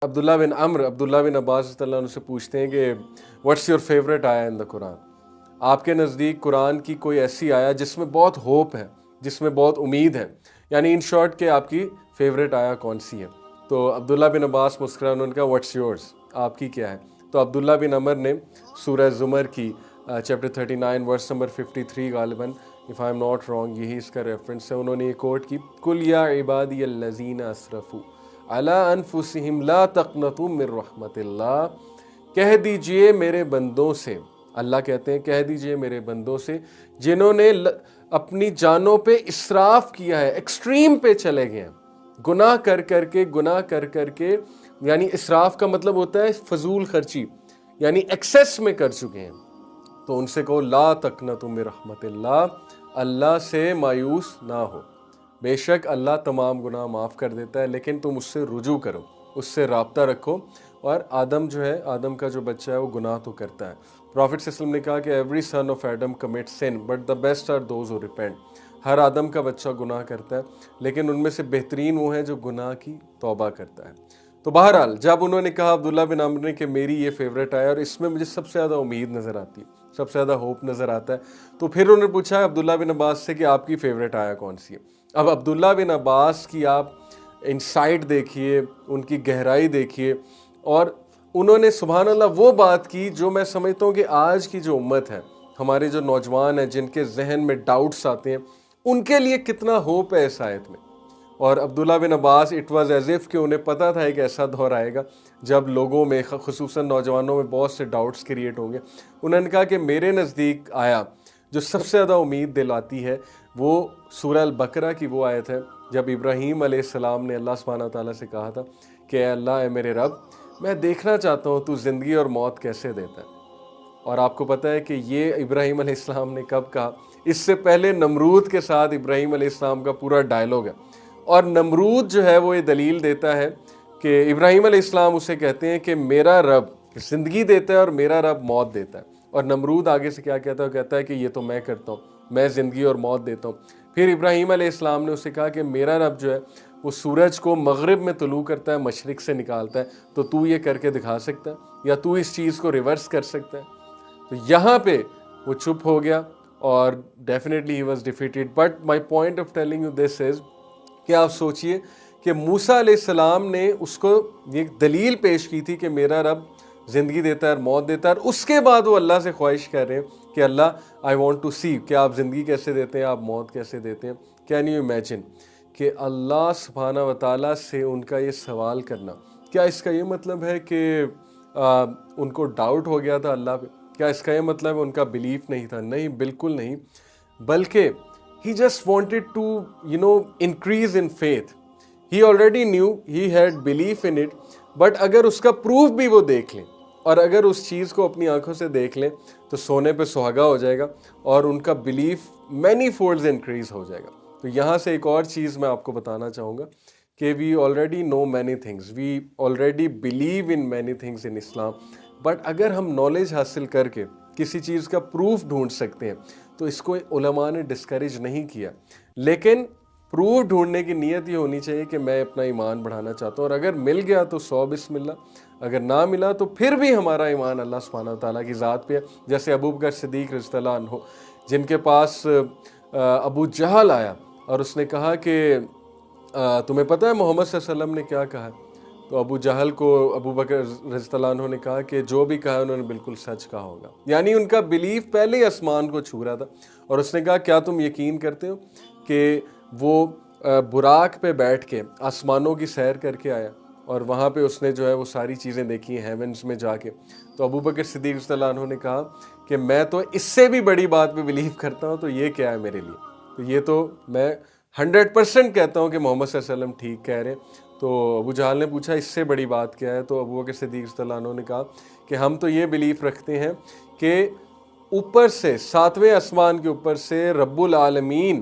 عبداللہ بن عمر عبداللہ بن عباس رضی اللہ عنہ سے پوچھتے ہیں کہ واٹس یور فیوریٹ آیا ان دا قرآن، آپ کے نزدیک قرآن کی کوئی ایسی آیا جس میں بہت ہوپ ہے، جس میں بہت امید ہے، یعنی ان شارٹ کہ آپ کی فیوریٹ آیا کون سی ہے؟ تو عبداللہ بن عباس مسکرا انہوں نے کہا واٹس یورز، آپ کی کیا ہے؟ تو عبداللہ بن عمر نے سورہ زمر کی چیپٹر 39 ورس نمبر 53 غالباً if I am not wrong یہی اس کا ریفرنس ہے، انہوں نے یہ کوٹ کی قُلْ يَا عِبَادِيَ الَّذِينَ أَسْرَفُوا عَلَىٰ أَنفُسِهِمْ لَا تَقْنَطُوا مِن رَحْمَتِ اللَّهِ، کہہ دیجئے میرے بندوں سے، اللہ کہتے ہیں کہہ دیجئے میرے بندوں سے جنہوں نے اپنی جانوں پہ اسراف کیا ہے، ایکسٹریم پہ چلے گئے ہیں، گناہ کر کے، یعنی اسراف کا مطلب ہوتا ہے فضول خرچی، یعنی ایکسیس میں کر چکے ہیں، تو ان سے کہو لا تقنطوا من رحمت اللہ، اللہ سے مایوس نہ ہو، بے شک اللہ تمام گناہ معاف کر دیتا ہے، لیکن تم اس سے رجوع کرو، اس سے رابطہ رکھو۔ اور آدم جو ہے، آدم کا جو بچہ ہے وہ گناہ تو کرتا ہے، پروفٹ صلی اللہ علیہ وسلم نے کہا کہ every son of Adam commit sin but the best are those who repent, ہر آدم کا بچہ گناہ کرتا ہے لیکن ان میں سے بہترین وہ ہے جو گناہ کی توبہ کرتا ہے۔ تو بہرحال جب انہوں نے کہا عبداللہ بن عمر نے کہ میری یہ فیوریٹ آیا اور اس میں مجھے سب سے زیادہ امید نظر آتی ہے، سب سے زیادہ ہوپ نظر آتا ہے، تو پھر انہوں نے پوچھا عبداللہ بن عباس سے کہ آپ کی فیوریٹ آیا کون سی ہے؟ اب عبداللہ بن عباس کی آپ انسائٹ دیکھیے، ان کی گہرائی دیکھیے، اور انہوں نے سبحان اللہ وہ بات کی جو میں سمجھتا ہوں کہ آج کی جو امت ہے، ہمارے جو نوجوان ہیں جن کے ذہن میں ڈاؤٹس آتے ہیں، ان کے لیے کتنا ہوپ ہے اس آیت میں۔ اور عبداللہ بن عباس اٹ واز ایز اف کہ انہیں پتہ تھا ایک ایسا دور آئے گا جب لوگوں میں خصوصاً نوجوانوں میں بہت سے ڈاؤٹس کریٹ ہوں گے۔ انہوں نے کہا کہ میرے نزدیک آیا جو سب سے زیادہ امید دلاتی ہے وہ سورہ البقرہ کی وہ آیت ہے جب ابراہیم علیہ السلام نے اللہ سبحانہ تعالیٰ سے کہا تھا کہ اے اللہ، اے میرے رب، میں دیکھنا چاہتا ہوں تو زندگی اور موت کیسے دیتا ہے۔ اور آپ کو پتہ ہے کہ یہ ابراہیم علیہ السلام نے کب کہا؟ اس سے پہلے نمرود کے ساتھ ابراہیم علیہ السلام کا پورا ڈائلاگ ہے، اور نمرود جو ہے وہ یہ دلیل دیتا ہے کہ ابراہیم علیہ السلام اسے کہتے ہیں کہ میرا رب زندگی دیتا ہے اور میرا رب موت دیتا ہے، اور نمرود آگے سے کیا کہتا ہے؟ وہ کہتا ہے کہ یہ تو میں کرتا ہوں، میں زندگی اور موت دیتا ہوں۔ پھر ابراہیم علیہ السلام نے اسے کہا کہ میرا رب جو ہے وہ سورج کو مغرب میں طلوع کرتا ہے، مشرق سے نکالتا ہے، تو تو یہ کر کے دکھا سکتا ہے یا تو اس چیز کو ریورس کر سکتا ہے؟ تو یہاں پہ وہ چپ ہو گیا اور definitely he was defeated. But my point of telling you this is کہ آپ سوچئے کہ موسیٰ علیہ السلام نے اس کو یہ دلیل پیش کی تھی کہ میرا رب زندگی دیتا ہے اور موت دیتا ہے، اور اس کے بعد وہ اللہ سے خواہش کر رہے ہیں کہ اللہ آئی وانٹ ٹو سی کہ آپ زندگی کیسے دیتے ہیں، آپ موت کیسے دیتے ہیں۔ کین یو امیجن کہ اللہ سبحانہ و تعالیٰ سے ان کا یہ سوال کرنا، کیا اس کا یہ مطلب ہے کہ ان کو ڈاؤٹ ہو گیا تھا اللہ پہ؟ کیا اس کا یہ مطلب ہے ان کا بلیف نہیں تھا؟ نہیں، بالکل نہیں، بلکہ he just wanted to increase in faith. He already knew, he had belief in it, but اگر اس کا پروف بھی وہ دیکھ لیں اور اگر اس چیز کو اپنی آنکھوں سے دیکھ لیں تو سونے پہ سہاگا ہو جائے گا اور ان کا بلیف many folds increase ہو جائے گا۔ تو یہاں سے ایک اور چیز میں آپ کو بتانا چاہوں گا کہ we already know many things, we already believe in many things in Islam, but اگر ہم نالج حاصل کر کے کسی چیز کا پروف ڈھونڈ سکتے ہیں تو اس کو علماء نے ڈسکریج نہیں کیا، لیکن پروف ڈھونڈنے کی نیت یہ ہونی چاہیے کہ میں اپنا ایمان بڑھانا چاہتا ہوں، اور اگر مل گیا تو 100 بسم اللہ، اگر نہ ملا تو پھر بھی ہمارا ایمان اللہ سبحانہ و تعالیٰ کی ذات پہ ہے۔ جیسے ابوبکر صدیق رضی اللہ عنہ جن کے پاس ابو جہل آیا اور اس نے کہا کہ تمہیں پتہ ہے محمد صلی اللہ علیہ وسلم نے کیا کہا ہے؟ تو ابو جہل کو ابو بکر رضی اللہ عنہ نے کہا کہ جو بھی کہا انہوں نے بالکل سچ کہا ہوگا، یعنی ان کا بلیف پہلے ہی آسمان کو چھو رہا تھا۔ اور اس نے کہا کیا تم یقین کرتے ہو کہ وہ براق پہ بیٹھ کے آسمانوں کی سیر کر کے آیا اور وہاں پہ اس نے جو ہے وہ ساری چیزیں دیکھی ہیں ہیونز میں جا کے؟ تو ابو بکر صدیق رضی اللہ عنہ نے کہا کہ میں تو اس سے بھی بڑی بات پہ بلیو کرتا ہوں، تو یہ کیا ہے میرے لیے؟ تو یہ تو میں 100% کہتا ہوں کہ محمد صلی اللہ علیہ وسلم ٹھیک کہہ رہے ہیں۔ تو ابو جہل نے پوچھا اس سے بڑی بات کیا ہے؟ تو ابو بکر صدیق رضی اللہ عنہ نے کہا کہ ہم تو یہ بلیف رکھتے ہیں کہ اوپر سے 7ویں آسمان کے اوپر سے رب العالمین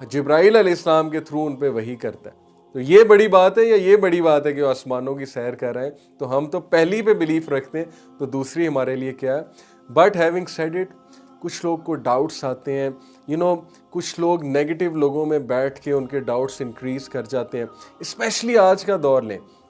جبرائیل علیہ السلام کے تھرو ان پہ وحی کرتا ہے۔ تو یہ بڑی بات ہے یا یہ بڑی بات ہے کہ وہ آسمانوں کی سیر کر رہے ہیں؟ تو ہم تو پہلی پہ بلیف رکھتے ہیں، تو دوسری ہمارے لیے کیا ہے؟ بٹ ہیونگ سیڈ اٹ، کچھ لوگ کو ڈاؤٹس آتے ہیں، کچھ لوگ نیگیٹو لوگوں میں بیٹھ کے ان کے ڈاؤٹس انکریز کر جاتے ہیں۔ اسپیشلی آج کا دور لیں،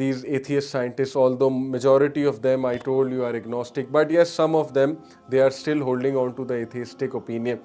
these atheist scientists, although majority of them I told you are agnostic, but yes, some of them they are still holding on to the atheistic opinion.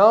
now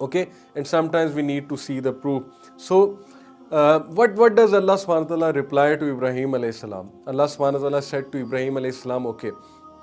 okay, and sometimes we need to see the proof. So what does Allah subhanahu wa ta'ala reply to Ibrahim alayhi salam? Allah subhanahu wa ta'ala said to Ibrahim alayhi salam, okay,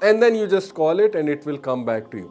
and then you just call it and it will come back to you.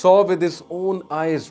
saw with his own eyes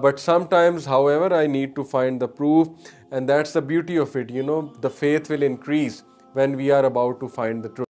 but sometimes however I need to find the proof, and that's the beauty of it, you know, the faith will increase when we are about to find the truth.